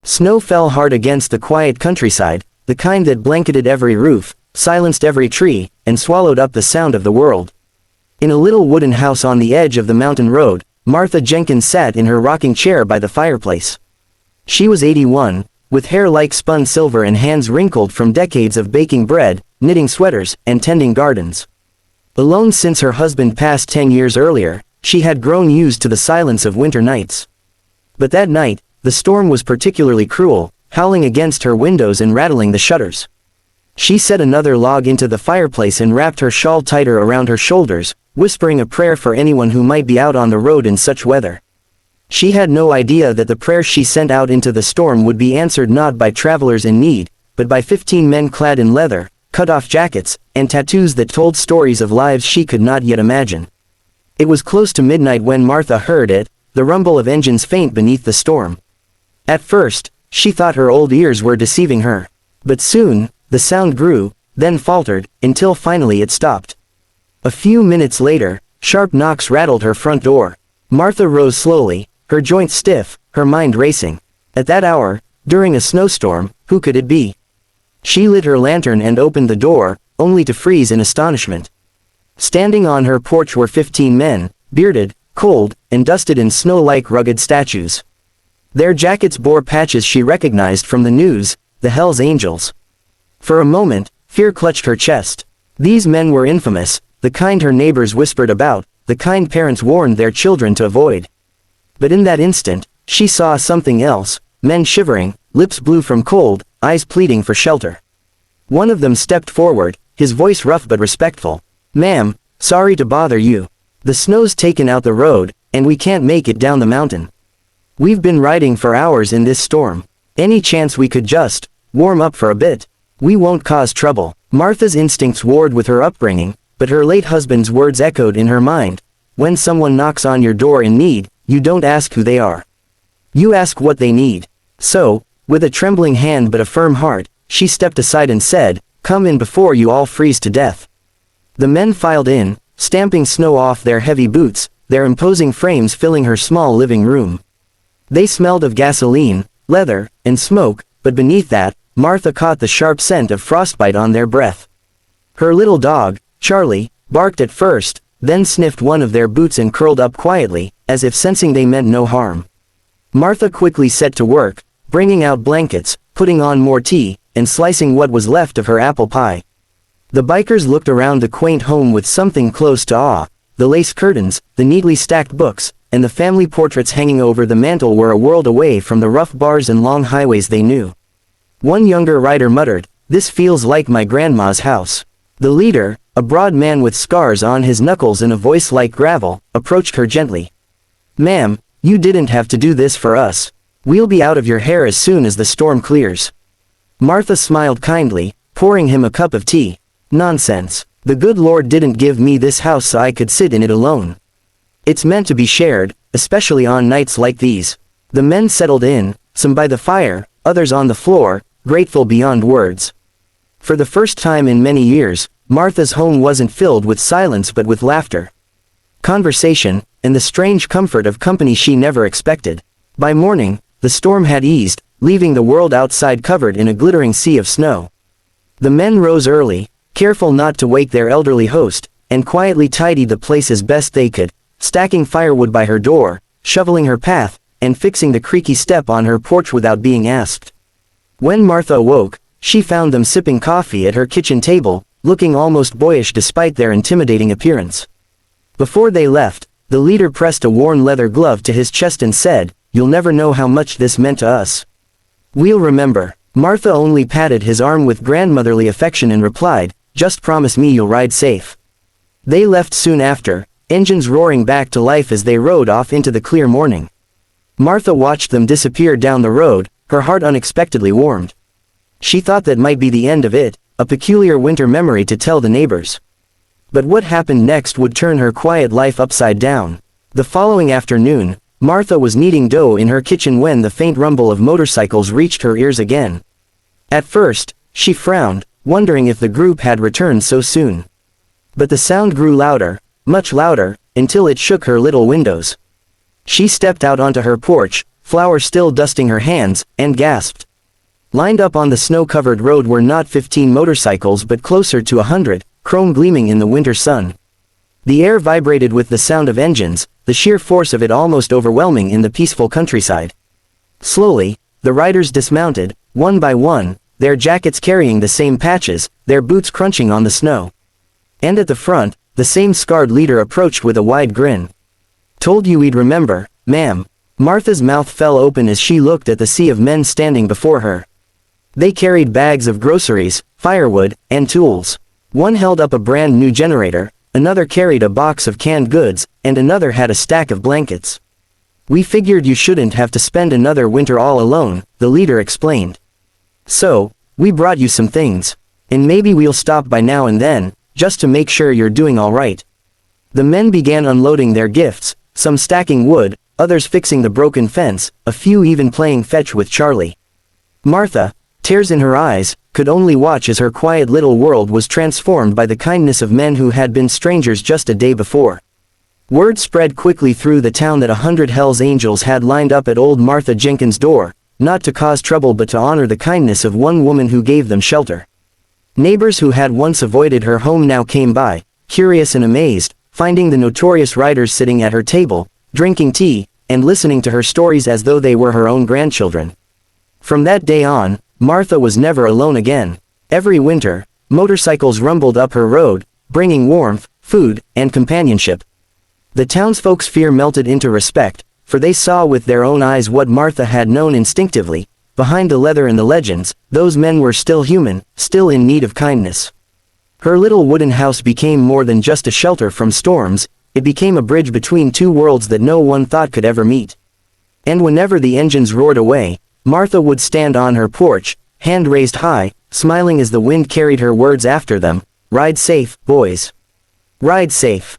Snow fell hard against the quiet countryside, the kind that blanketed every roof, silenced every tree, and swallowed up the sound of the world. In a little wooden house on the edge of the mountain road, Martha Jenkins sat in her rocking chair by the fireplace. She was 81, with hair like spun silver and hands wrinkled from decades of baking bread, knitting sweaters, and tending gardens. Alone since her husband passed 10 years earlier, she had grown used to the silence of winter nights. But that night, the storm was particularly cruel, howling against her windows and rattling the shutters. She set another log into the fireplace and wrapped her shawl tighter around her shoulders, whispering a prayer for anyone who might be out on the road in such weather. She had no idea that the prayer she sent out into the storm would be answered not by travelers in need, but by 15 men clad in leather, cut-off jackets, and tattoos that told stories of lives she could not yet imagine. It was close to midnight when Martha heard it, the rumble of engines faint beneath the storm. At first, she thought her old ears were deceiving her. But soon, the sound grew, then faltered, until finally it stopped. A few minutes later, sharp knocks rattled her front door. Martha rose slowly, her joints stiff, her mind racing. At that hour, during a snowstorm, who could it be? She lit her lantern and opened the door, only to freeze in astonishment. Standing on her porch were 15 men, bearded, cold, and dusted in snow-like rugged statues. Their jackets bore patches she recognized from the news, the Hells Angels. For a moment, fear clutched her chest. These men were infamous, the kind her neighbors whispered about, the kind parents warned their children to avoid. But in that instant, she saw something else, men shivering, lips blue from cold, eyes pleading for shelter. One of them stepped forward, his voice rough but respectful. "Ma'am, sorry to bother you. The snow's taken out the road, and we can't make it down the mountain. We've been riding for hours in this storm. Any chance we could just warm up for a bit? We won't cause trouble." Martha's instincts warred with her upbringing, but her late husband's words echoed in her mind. When someone knocks on your door in need, you don't ask who they are. You ask what they need. So, with a trembling hand but a firm heart, she stepped aside and said, "Come in before you all freeze to death." The men filed in, stamping snow off their heavy boots, their imposing frames filling her small living room. They smelled of gasoline, leather, and smoke, but beneath that, Martha caught the sharp scent of frostbite on their breath. Her little dog, Charlie, barked at first, then sniffed one of their boots and curled up quietly, as if sensing they meant no harm. Martha quickly set to work, bringing out blankets, putting on more tea, and slicing what was left of her apple pie. The bikers looked around the quaint home with something close to awe. The lace curtains, the neatly stacked books, and the family portraits hanging over the mantel were a world away from the rough bars and long highways they knew. One younger rider muttered, "This feels like my grandma's house." The leader, a broad man with scars on his knuckles and a voice like gravel, approached her gently. "Ma'am, you didn't have to do this for us. We'll be out of your hair as soon as the storm clears." Martha smiled kindly, pouring him a cup of tea. "Nonsense. The good Lord didn't give me this house so I could sit in it alone. It's meant to be shared, especially on nights like these." The men settled in, some by the fire, others on the floor, grateful beyond words. For the first time in many years, Martha's home wasn't filled with silence but with laughter, conversation, and the strange comfort of company she never expected. By morning, the storm had eased, leaving the world outside covered in a glittering sea of snow. The men rose early, careful not to wake their elderly host, and quietly tidied the place as best they could, stacking firewood by her door, shoveling her path, and fixing the creaky step on her porch without being asked. When Martha awoke, she found them sipping coffee at her kitchen table, looking almost boyish despite their intimidating appearance. Before they left, the leader pressed a worn leather glove to his chest and said, "You'll never know how much this meant to us." "We'll remember." Martha only patted his arm with grandmotherly affection and replied, "Just promise me you'll ride safe." They left soon after, engines roaring back to life as they rode off into the clear morning. Martha watched them disappear down the road, her heart unexpectedly warmed. She thought that might be the end of it, a peculiar winter memory to tell the neighbors. But what happened next would turn her quiet life upside down. The following afternoon, Martha was kneading dough in her kitchen when the faint rumble of motorcycles reached her ears again. At first, she frowned, wondering if the group had returned so soon. But the sound grew louder, much louder, until it shook her little windows. She stepped out onto her porch, flour still dusting her hands, and gasped. Lined up on the snow-covered road were not 15 motorcycles but closer to 100, chrome gleaming in the winter sun. The air vibrated with the sound of engines, the sheer force of it almost overwhelming in the peaceful countryside. Slowly, the riders dismounted, one by one, their jackets carrying the same patches, their boots crunching on the snow. And at the front, the same scarred leader approached with a wide grin. "Told you we'd remember, ma'am." Martha's mouth fell open as she looked at the sea of men standing before her. They carried bags of groceries, firewood, and tools. One held up a brand new generator, another carried a box of canned goods, and another had a stack of blankets. "We figured you shouldn't have to spend another winter all alone," the leader explained. "So, we brought you some things. And maybe we'll stop by now and then, just to make sure you're doing all right." The men began unloading their gifts, some stacking wood, others fixing the broken fence, a few even playing fetch with Charlie. Martha, tears in her eyes, could only watch as her quiet little world was transformed by the kindness of men who had been strangers just a day before. Word spread quickly through the town that 100 Hell's Angels had lined up at old Martha Jenkins' door, not to cause trouble but to honor the kindness of one woman who gave them shelter. Neighbors who had once avoided her home now came by, curious and amazed, finding the notorious riders sitting at her table, drinking tea, and listening to her stories as though they were her own grandchildren. From that day on, Martha was never alone again. Every winter, motorcycles rumbled up her road, bringing warmth, food, and companionship. The townsfolk's fear melted into respect, for they saw with their own eyes what Martha had known instinctively. Behind the leather and the legends, those men were still human, still in need of kindness. Her little wooden house became more than just a shelter from storms, it became a bridge between two worlds that no one thought could ever meet. And whenever the engines roared away, Martha would stand on her porch, hand raised high, smiling as the wind carried her words after them, "Ride safe, boys. Ride safe."